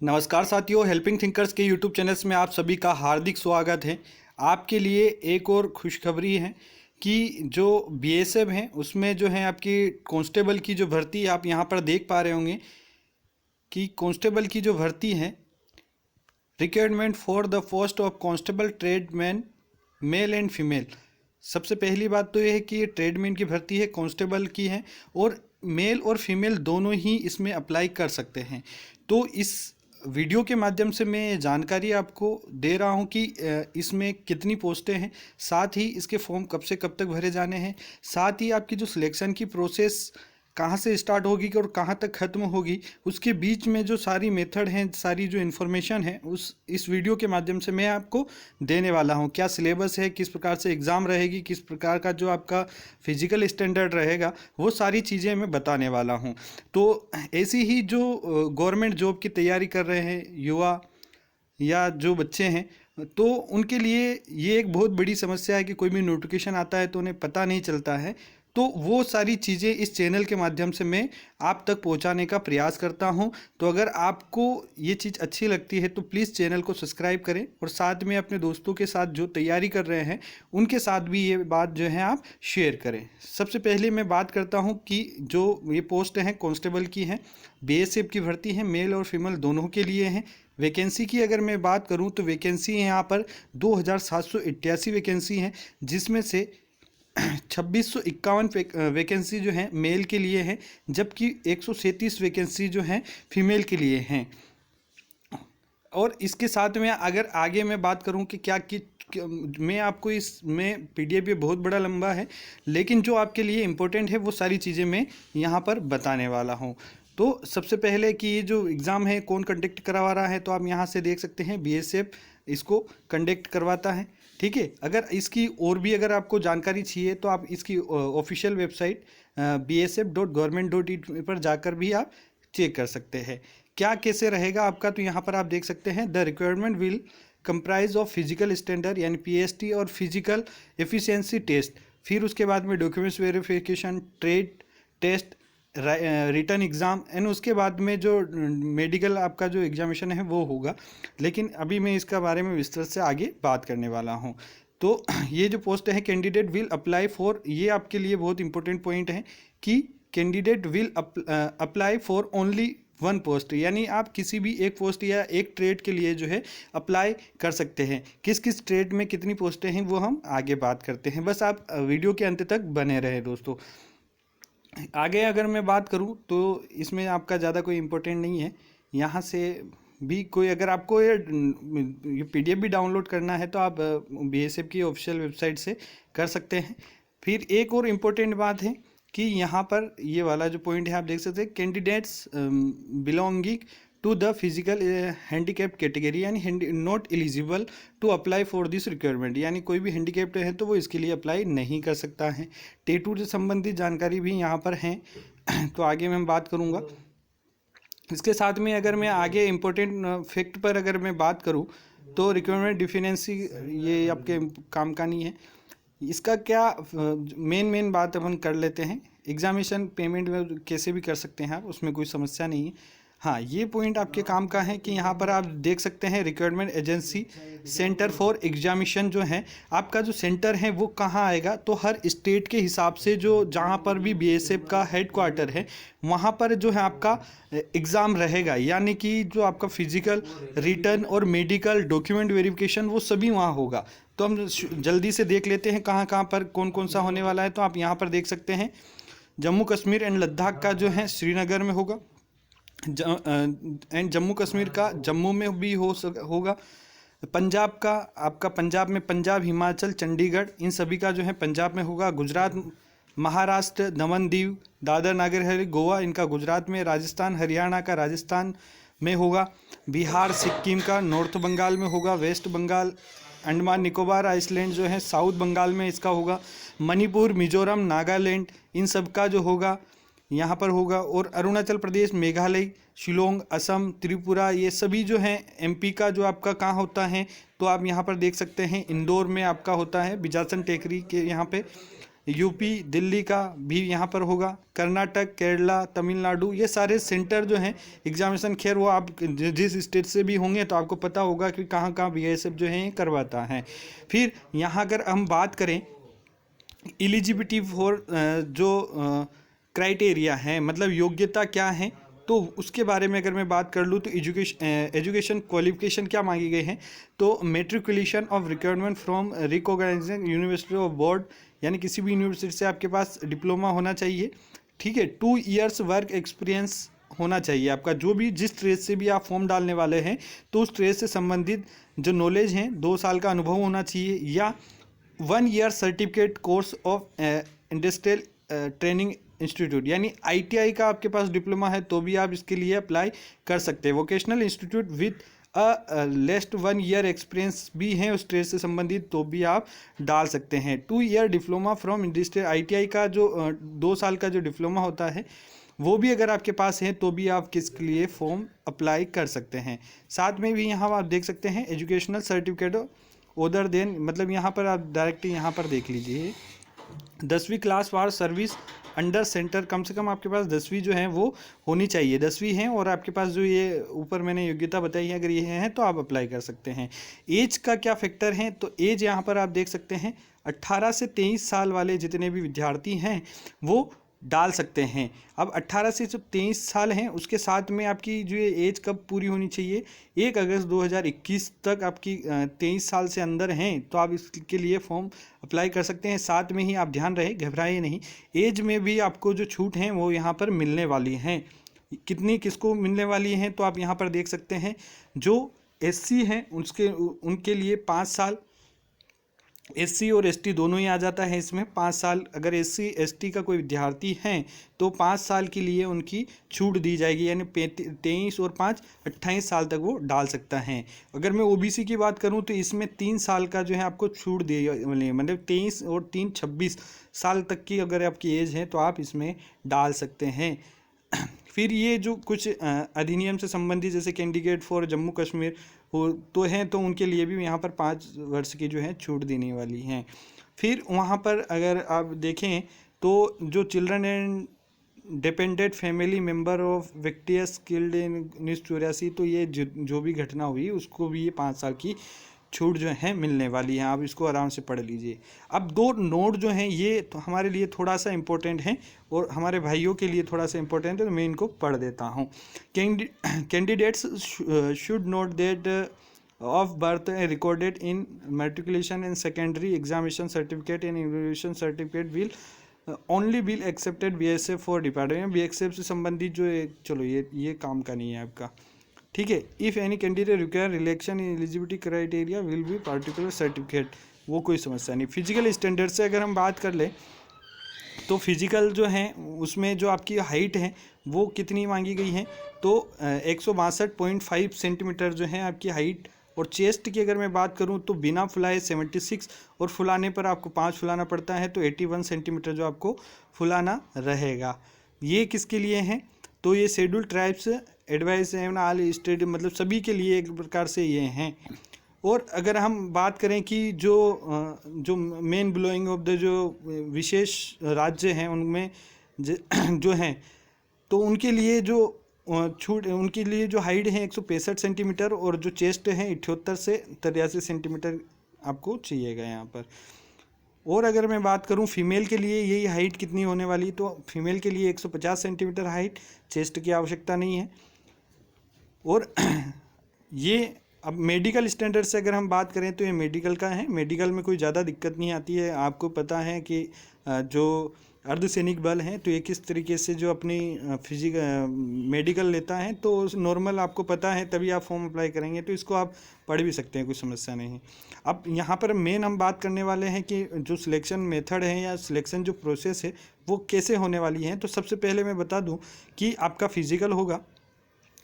नमस्कार साथियों, helping thinkers के यूट्यूब चैनल्स में आप सभी का हार्दिक स्वागत है। आपके लिए एक और खुशखबरी है कि जो बीएसएफ हैं उसमें जो है आपकी कांस्टेबल की जो भर्ती आप यहाँ पर देख पा रहे होंगे कि कांस्टेबल की जो भर्ती है, requirement for the post of constable tradesman male and female. सबसे पहली बात तो यह है कि ये ट्रेडमैन की भर्ती है, कांस्टेबल की है और मेल और फीमेल दोनों ही इसमें अप्लाई कर सकते हैं। तो इस वीडियो के माध्यम से मैं जानकारी आपको दे रहा हूं कि इसमें कितनी पोस्टें हैं, साथ ही इसके फॉर्म कब से कब तक भरे जाने हैं, साथ ही आपकी जो सिलेक्शन की प्रोसेस कहाँ से स्टार्ट होगी और कहाँ तक ख़त्म होगी, उसके बीच में जो सारी मेथड हैं, सारी जो इन्फॉर्मेशन है उस इस वीडियो के माध्यम से मैं आपको देने वाला हूँ। क्या सिलेबस है, किस प्रकार से एग्ज़ाम रहेगी, किस प्रकार का जो आपका फिजिकल स्टैंडर्ड रहेगा, वो सारी चीज़ें मैं बताने वाला हूँ। तो ऐसी ही जो गवर्नमेंट जॉब की तैयारी कर रहे हैं युवा या जो बच्चे हैं, तो उनके लिए ये एक बहुत बड़ी समस्या है कि कोई भी नोटिफिकेशन आता है तो उन्हें पता नहीं चलता है। तो वो सारी चीज़ें इस चैनल के माध्यम से मैं आप तक पहुंचाने का प्रयास करता हूं। तो अगर आपको ये चीज़ अच्छी लगती है तो प्लीज़ चैनल को सब्सक्राइब करें और साथ में अपने दोस्तों के साथ जो तैयारी कर रहे हैं उनके साथ भी ये बात जो है आप शेयर करें। सबसे पहले मैं बात करता हूँ कि जो ये पोस्ट हैं कांस्टेबल की हैं, बीएसएफ की भर्ती है, मेल और फीमेल दोनों के लिए हैं। वैकेंसी की अगर मैं बात करूं तो वैकेंसी यहाँ पर 2788 वैकेंसी हैं, जिसमें से 2651 वैकेंसी जो है मेल के लिए है, जबकि 137 वैकेंसी जो है फीमेल के लिए हैं। और इसके साथ में अगर आगे मैं बात करूं कि मैं आपको इसमें पीडीएफ ये बहुत बड़ा लंबा है, लेकिन जो आपके लिए इम्पोर्टेंट है वो सारी चीज़ें मैं यहाँ पर बताने वाला हूँ। तो सबसे पहले कि ये जो एग्ज़ाम है कौन कंडक्ट करवा रहा है, तो आप यहाँ से देख सकते हैं बीएसएफ इसको कंडक्ट करवाता है। ठीक है, अगर इसकी और भी अगर आपको जानकारी चाहिए तो आप इसकी ऑफिशियल वेबसाइट bsf.government.in पर जाकर भी आप चेक कर सकते हैं क्या कैसे रहेगा आपका। तो यहाँ पर आप देख सकते हैं the requirement will comprise of physical standard यानी पीएसटी और फिजिकल एफिशिएंसी टेस्ट, फिर उसके बाद में documents verification, trade test, written exam and उसके बाद में जो मेडिकल आपका जो एग्जामिनेशन है वो होगा। लेकिन अभी मैं इसका बारे में विस्तार से आगे बात करने वाला हूँ। तो ये जो पोस्ट है कैंडिडेट विल अप्लाई फॉर, ये आपके लिए बहुत इंपॉर्टेंट पॉइंट है कि candidate will apply for only one post, यानी आप किसी भी एक पोस्ट या एक ट्रेड के लिए जो है अप्लाई कर सकते हैं। किस किस ट्रेड में कितनी पोस्टें हैं वो हम आगे बात करते हैं, बस आप वीडियो के अंत तक बने रहे दोस्तों। आगे अगर मैं बात करूं तो इसमें आपका ज़्यादा कोई इम्पोर्टेंट नहीं है। यहाँ से भी कोई अगर आपको ये पीडीएफ भी डाउनलोड करना है तो आप बीएसएफ की ऑफिशियल वेबसाइट से कर सकते हैं। फिर एक और इम्पोर्टेंट बात है कि यहाँ पर ये वाला जो पॉइंट है आप देख सकते हैं, candidates belonging to the physical handicap category यानी not eligible to apply for this requirement, यानी कोई भी हैंडीकैप्ड है तो वो इसके लिए अप्लाई नहीं कर सकता है। टेटू से संबंधित जानकारी भी यहाँ पर है तो आगे मैं बात करूँगा। इसके साथ में अगर मैं आगे इम्पोर्टेंट फैक्ट पर अगर मैं बात करूँ तो रिक्वायरमेंट डिफिनेंसी ये आपके काम का नहीं है। इसका क्या मेन बात अपन कर लेते हैं। एग्जामिनेशन पेमेंट में कैसे भी कर सकते हैं आप, उसमें कोई समस्या नहीं है। हाँ, ये पॉइंट आपके काम का है कि यहाँ पर आप देख सकते हैं requirement agency centre for examination जो है आपका जो सेंटर है वो कहाँ आएगा, तो हर स्टेट के हिसाब से जो जहाँ पर भी बीएसएफ का हेडक्वार्टर है वहाँ पर जो है आपका एग्ज़ाम रहेगा, यानी कि जो आपका फिजिकल, रिटर्न और मेडिकल डॉक्यूमेंट वेरिफिकेशन वो सभी वहाँ होगा। तो हम जल्दी से देख लेते हैं कहाँ कहाँ पर कौन कौन सा होने वाला है। तो आप यहाँ पर देख सकते हैं जम्मू कश्मीर एंड लद्दाख का जो है श्रीनगर में होगा, एंड जम्मू कश्मीर का जम्मू में भी होगा। पंजाब का आपका पंजाब में पंजाब, हिमाचल, चंडीगढ़ इन सभी का जो है पंजाब में होगा। गुजरात, महाराष्ट्र, दमन दीव, दादर नागर हवेली, गोवा इनका गुजरात में, राजस्थान हरियाणा का राजस्थान में होगा, बिहार सिक्किम का नॉर्थ बंगाल में होगा, वेस्ट बंगाल, अंडमान निकोबार आइसलैंड जो है साउथ बंगाल में इसका होगा, मणिपुर, मिजोरम, नागालैंड इन सब का जो होगा यहाँ पर होगा, और अरुणाचल प्रदेश, मेघालय, शिलोंग, असम, त्रिपुरा ये सभी जो हैं। एमपी का जो आपका कहाँ होता है तो आप यहाँ पर देख सकते हैं इंदौर में आपका होता है, बिजासन टेकरी के यहाँ पे। यूपी दिल्ली का भी यहाँ पर होगा, कर्नाटक, केरला, तमिलनाडु, ये सारे सेंटर जो हैं एग्जामिनेशन, खैर वो आप जिस स्टेट से भी होंगे तो आपको पता होगा कि कहाँ कहाँ बीएसएफ जो है करवाता है। फिर यहाँ अगर हम बात करें एलिजिबिलिटी फॉर जो क्राइटेरिया है, मतलब योग्यता क्या है, तो उसके बारे में अगर मैं बात कर लूँ तो एजुकेशन क्वालिफिकेशन क्या मांगी गई है, तो matriculation of requirement from recognising university of board, यानी किसी भी यूनिवर्सिटी से आपके पास डिप्लोमा होना चाहिए, ठीक है। 2 ईयर्स वर्क एक्सपीरियंस होना चाहिए आपका, जो भी जिस ट्रेड से भी आप फॉर्म डालने वाले हैं तो उस ट्रेड से संबंधित जो नॉलेज है 2 साल का अनुभव होना चाहिए, या 1 year certificate course of industrial training institute, यानी आईटीआई का आपके पास डिप्लोमा है तो भी आप इसके लिए अप्लाई कर सकते हैं। Vocational institute with least 1 year experience भी हैं उस ट्रेड से संबंधित तो भी आप डाल सकते हैं। 2 year diploma from industrial, ITI का जो 2 साल का जो डिप्लोमा होता है वो भी अगर आपके पास है तो भी आप किसके लिए फॉर्म अप्लाई कर सकते हैं। साथ में भी यहाँ आप देख सकते हैं एजुकेशनल सर्टिफिकेट अदर देन, मतलब यहाँ पर आप डायरेक्ट यहाँ पर देख लीजिए 10वीं class for service under center, कम से कम आपके पास 10वीं जो है वो होनी चाहिए, 10वीं है, और आपके पास जो ये ऊपर मैंने योग्यता बताई है अगर ये है तो आप अप्लाई कर सकते हैं। एज का क्या फैक्टर है, तो एज यहाँ पर आप देख सकते हैं 18 से 23 साल वाले जितने भी विद्यार्थी हैं वो डाल सकते हैं। अब 18 से जो 23 साल हैं उसके साथ में आपकी जो ये एज कब पूरी होनी चाहिए, 1 अगस्त 2021 तक आपकी 23 साल से अंदर हैं तो आप इसके लिए फॉर्म अप्लाई कर सकते हैं। साथ में ही आप ध्यान रहे, घबराइए नहीं, एज में भी आपको जो छूट हैं वो यहाँ पर मिलने वाली हैं। कितनी किसको मिलने वाली हैं तो आप यहाँ पर देख सकते हैं, जो एससी हैं उनके लिए 5 साल, एससी और एसटी दोनों ही आ जाता है इसमें 5 साल। अगर एससी एसटी का कोई विद्यार्थी हैं तो 5 साल के लिए उनकी छूट दी जाएगी, यानी 23 और 5 28 साल तक वो डाल सकता है। अगर मैं ओबीसी की बात करूं तो इसमें 3 साल का जो है आपको छूट दी, मतलब 23 और 3 26 साल तक की अगर आपकी एज है तो आप इसमें डाल सकते हैं। फिर ये जो कुछ अधिनियम से संबंधित जैसे कैंडिडेट फॉर जम्मू कश्मीर हो तो हैं तो उनके लिए भी यहाँ पर 5 वर्ष की जो है छूट देने वाली हैं। फिर वहाँ पर अगर आप देखें तो जो children and dependent family member of victims killed in 1984, तो ये जो भी घटना हुई उसको भी ये 5 साल की छूट जो है मिलने वाली है। आप इसको आराम से पढ़ लीजिए। अब 2 नोट जो हैं ये तो हमारे लिए थोड़ा सा इम्पोर्टेंट है और हमारे भाइयों के लिए थोड़ा सा इम्पोर्टेंट है, तो मैं इनको पढ़ देता हूँ। Candidates should note that of birth recorded in matriculation and secondary examination certificate and evaluation certificate will only will accepted BSF for department. BSF से संबंधित जो चलो ये काम का नहीं है आपका, ठीक है। If any candidate require relaxation in eligibility criteria will be particular certificate, वो कोई समस्या नहीं। फिजिकल स्टैंडर्ड से अगर हम बात कर ले तो फिजिकल जो है उसमें जो आपकी हाइट है वो कितनी मांगी गई है, तो 162.5 सेंटीमीटर जो है आपकी हाइट। और चेस्ट की अगर मैं बात करूं तो बिना फुलाए 76 और फुलाने पर आपको 5 फुलाना पड़ता है, तो 81 सेंटीमीटर जो आपको फुलाना रहेगा। ये किसके लिए हैं, तो ये schedule tribes advice and all state, मतलब सभी के लिए एक प्रकार से ये हैं। और अगर हम बात करें कि जो मेन बिलोइंग ऑफ द जो विशेष राज्य हैं उनमें जो हैं तो उनके लिए जो छूट, उनके लिए जो हाइट है 165 सेंटीमीटर और जो चेस्ट है 78 से 83 सेंटीमीटर आपको चाहिएगा यहाँ पर। और अगर मैं बात करूँ फीमेल के लिए यही हाइट कितनी होने वाली, तो फीमेल के लिए 150 सेंटीमीटर हाइट, चेस्ट की आवश्यकता नहीं है। और ये अब मेडिकल स्टैंडर्ड से अगर हम बात करें तो ये मेडिकल का है, मेडिकल में कोई ज़्यादा दिक्कत नहीं आती है। आपको पता है कि जो अर्धसैनिक बल हैं तो ये किस तरीके से जो अपनी मेडिकल लेता है, तो नॉर्मल आपको पता है तभी आप फॉर्म अप्लाई करेंगे, तो इसको आप पढ़ भी सकते हैं, कोई समस्या नहीं है। अब यहाँ पर मेन हम बात करने वाले हैं कि जो सिलेक्शन मेथड है या सिलेक्शन जो प्रोसेस है वो कैसे होने वाली है। तो सबसे पहले मैं बता दूँ कि आपका फिजिकल होगा,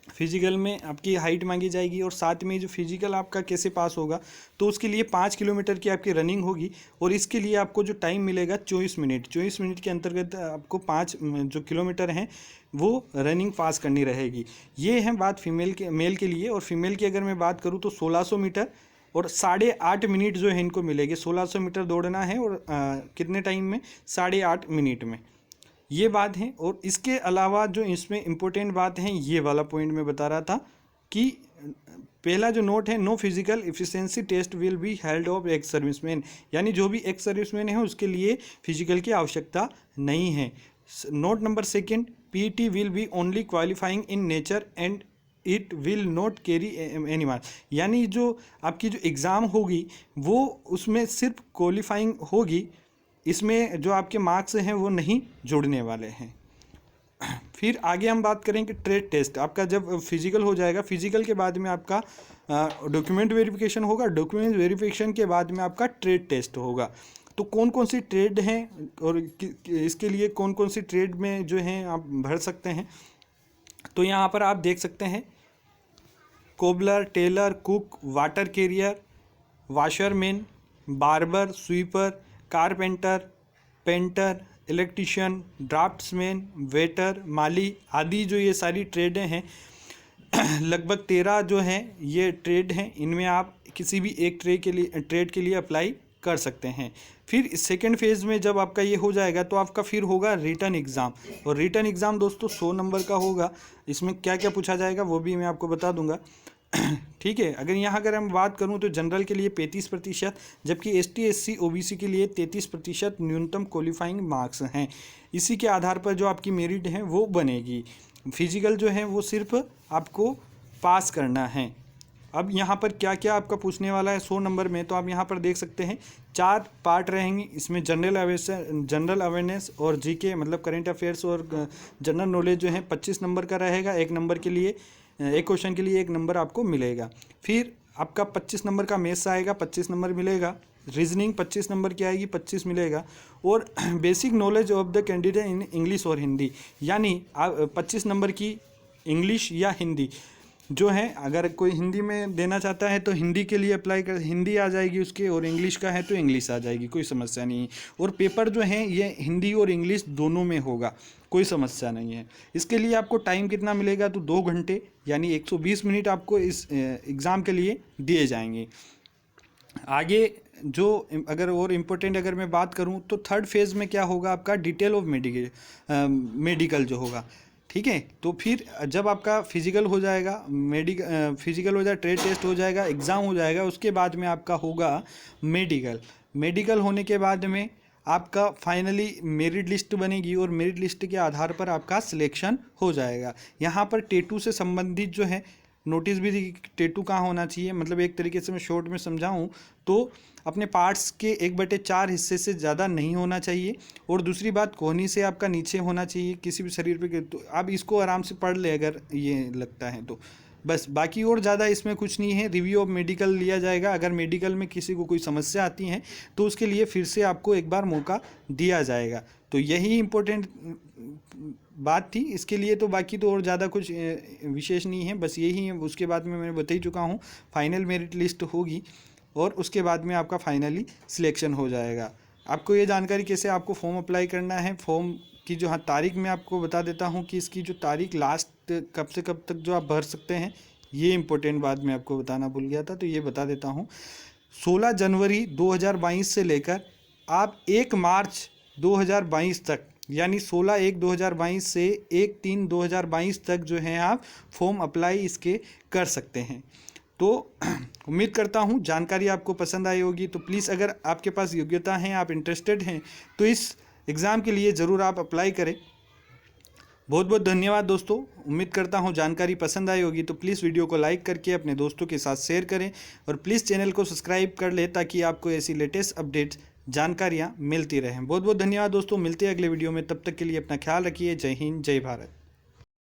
फिजिकल में आपकी हाइट मांगी जाएगी और साथ में जो फिजिकल आपका कैसे पास होगा, तो उसके लिए 5 किलोमीटर की आपकी रनिंग होगी और इसके लिए आपको जो टाइम मिलेगा 24 मिनट। 24 मिनट के अंतर्गत आपको 5 जो किलोमीटर हैं वो रनिंग पास करनी रहेगी। ये है बात फीमेल के, मेल के लिए। और फीमेल की अगर मैं बात करूँ तो 1600 मीटर और 8.5 मिनट जो है इनको मिलेंगे। 1600 मीटर दौड़ना है और कितने टाइम में, 8.5 मिनट में, ये बात है। और इसके अलावा जो इसमें इम्पोर्टेंट बात है, ये वाला पॉइंट मैं बता रहा था कि पहला जो नोट है, no physical efficiency test will be held of ex serviceman, यानी जो भी एक्स सर्विसमैन है उसके लिए फिजिकल की आवश्यकता नहीं है। Note number second, PT will be only qualifying in nature and it will not carry any marks, यानी जो आपकी जो एग्ज़ाम होगी वो उसमें सिर्फ क्वालिफाइंग होगी, इसमें जो आपके मार्क्स हैं वो नहीं जुड़ने वाले हैं। फिर आगे हम बात करें कि ट्रेड टेस्ट आपका जब फिजिकल हो जाएगा, फिजिकल के बाद में आपका डॉक्यूमेंट वेरिफिकेशन होगा, डॉक्यूमेंट वेरिफिकेशन के बाद में आपका ट्रेड टेस्ट होगा। तो कौन कौन सी ट्रेड हैं और इसके लिए कौन कौन सी ट्रेड में जो हैं आप भर सकते हैं, तो यहाँ पर आप देख सकते हैं cobbler, tailor, cook, water carrier, washerman, barber, sweeper, carpenter, painter, electrician, draftsman, waiter, माली आदि जो ये सारी ट्रेडें हैं लगभग 13 जो हैं ये ट्रेड हैं, इनमें आप किसी भी एक ट्रेड के लिए अप्लाई कर सकते हैं। फिर सेकेंड फेज़ में जब आपका ये हो जाएगा तो आपका फिर होगा रिटन एग्ज़ाम, और रिटन एग्ज़ाम दोस्तों 100 नंबर का होगा। इसमें क्या क्या पूछा जाएगा वो भी मैं आपको बता दूंगा। ठीक है, अगर हम बात करूं तो जनरल के लिए 35%, जबकि ST SC OBC के लिए 33% न्यूनतम क्वालिफाइंग मार्क्स हैं। इसी के आधार पर जो आपकी मेरिट है वो बनेगी। फिजिकल जो है वो सिर्फ आपको पास करना है। अब यहाँ पर क्या क्या आपका पूछने वाला है 100 नंबर में, तो आप यहाँ पर देख सकते हैं 4 पार्ट रहेंगे। इसमें जनरल अवेयरनेस और GK मतलब करंट अफेयर्स और जनरल नॉलेज जो है 25 नंबर का रहेगा। एक नंबर के लिए, एक क्वेश्चन के लिए 1 नंबर आपको मिलेगा। फिर आपका 25 नंबर का मैथ्स आएगा, 25 नंबर मिलेगा। रीजनिंग 25 नंबर की आएगी, 25 मिलेगा। और basic knowledge of the candidate in English और हिंदी, यानी 25 नंबर की इंग्लिश या हिंदी जो है, अगर कोई हिंदी में देना चाहता है तो हिंदी के लिए अप्लाई कर, हिंदी आ जाएगी उसके, और इंग्लिश का है तो इंग्लिश आ जाएगी, कोई समस्या नहीं है। और पेपर जो है ये हिंदी और इंग्लिश दोनों में होगा, कोई समस्या नहीं है। इसके लिए आपको टाइम कितना मिलेगा, तो 2 घंटे यानी 120 मिनट आपको इस एग्ज़ाम के लिए दिए जाएंगे। आगे जो अगर और इम्पोर्टेंट अगर मैं बात करूं तो थर्ड फेज़ में क्या होगा, आपका डिटेल ऑफ मेडिकल जो होगा। ठीक है, तो फिर जब आपका फिजिकल हो जाएगा, फिजिकल हो जाएगा, ट्रेड टेस्ट हो जाएगा, एग्ज़ाम हो जाएगा, उसके बाद में आपका होगा मेडिकल होने के बाद में आपका फाइनली मेरिट लिस्ट बनेगी, और मेरिट लिस्ट के आधार पर आपका सिलेक्शन हो जाएगा। यहाँ पर टेटू से संबंधित जो है नोटिस भी दी, टेटू कहाँ होना चाहिए, मतलब एक तरीके से मैं शॉर्ट में समझाऊँ तो अपने पार्ट्स के 1/4 हिस्से से ज़्यादा नहीं होना चाहिए, और दूसरी बात कोहनी से आपका नीचे होना चाहिए किसी भी शरीर पे। तो आप इसको आराम से पढ़ ले अगर ये लगता है तो, बस बाकी और ज़्यादा इसमें कुछ नहीं है। रिव्यू ऑफ मेडिकल लिया जाएगा, अगर मेडिकल में किसी को कोई समस्या आती है तो उसके लिए फिर से आपको एक बार मौका दिया जाएगा। तो यही इम्पोर्टेंट बात थी इसके लिए, तो बाकी तो और ज़्यादा कुछ विशेष नहीं है, बस यही है। उसके बाद में मैं बता ही चुका हूँ, फाइनल मेरिट लिस्ट होगी और उसके बाद में आपका फाइनली सिलेक्शन हो जाएगा। आपको ये जानकारी कैसे आपको फॉर्म अप्लाई करना है, फॉर्म की जो तारीख मैं आपको बता देता हूँ कि इसकी जो तारीख लास्ट कब से कब तक जो आप भर सकते हैं, ये इम्पोर्टेंट बात मैं आपको बताना भूल गया था, तो ये बता देता हूँ। 16 जनवरी 2022 से लेकर आप 1 मार्च 2022 तक, यानी 16/1/2022 से 1/3/2022 तक जो है आप फॉर्म अप्लाई इसके कर सकते हैं। तो उम्मीद करता हूँ जानकारी आपको पसंद आई होगी। तो प्लीज़ अगर आपके पास योग्यता है, आप इंटरेस्टेड हैं, तो इस एग्ज़ाम के लिए ज़रूर आप अप्लाई करें। बहुत बहुत धन्यवाद दोस्तों, उम्मीद करता हूँ जानकारी पसंद आई होगी। तो प्लीज़ वीडियो को लाइक करके अपने दोस्तों के साथ शेयर करें, और प्लीज़ चैनल को सब्सक्राइब कर लें ताकि आपको ऐसी लेटेस्ट अपडेट्स जानकारियाँ मिलती रहें। बहुत बहुत धन्यवाद दोस्तों, मिलते हैं अगले वीडियो में, तब तक के लिए अपना ख्याल रखिए। जय हिंद, जय भारत।